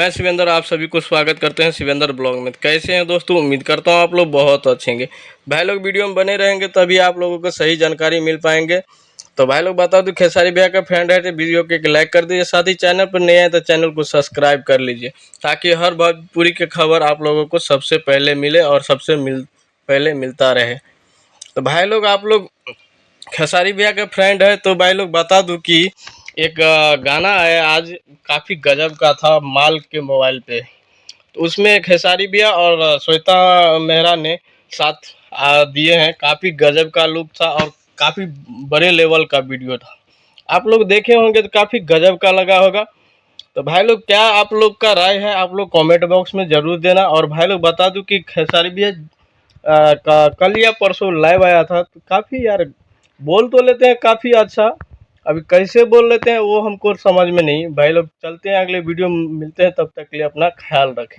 मैं शिवेंद्र, आप सभी को स्वागत करते हैं शिवेंद्र ब्लॉग में। कैसे हैं दोस्तों? उम्मीद करता हूं आप लोग बहुत अच्छे होंगे। भाई लोग वीडियो में बने रहेंगे तभी आप लोगों को सही जानकारी मिल पाएंगे। तो भाई लोग बता दूं, खेसारी भैया का फ्रेंड है तो वीडियो को एक लाइक कर दीजिए, साथ ही चैनल पर नए हैं तो चैनल को सब्सक्राइब कर लीजिए, ताकि हर भोजपुरी की खबर आप लोगों को सबसे पहले मिले और पहले मिलता रहे। तो भाई लोग, आप लोग खेसारी भैया के फ्रेंड है तो भाई लोग बता दूं कि एक गाना है आज, काफ़ी गजब का था, माल के मोबाइल पे। तो उसमें खेसारी भैया और श्वेता मेहरा ने साथ दिए हैं। काफ़ी गजब का लुक था और काफ़ी बड़े लेवल का वीडियो था। आप लोग देखे होंगे तो काफ़ी गजब का लगा होगा। तो भाई लोग, क्या आप लोग का राय है आप लोग कमेंट बॉक्स में ज़रूर देना। और भाई लोग बता दूं कि खेसारी भैया कल या परसों लाइव आया था, तो काफ़ी यार बोल तो लेते हैं काफ़ी अच्छा। अभी कैसे बोल लेते हैं वो हमको समझ में नहीं। भाई लोग चलते हैं, अगले वीडियो में मिलते हैं, तब तक के लिए अपना ख्याल रखें।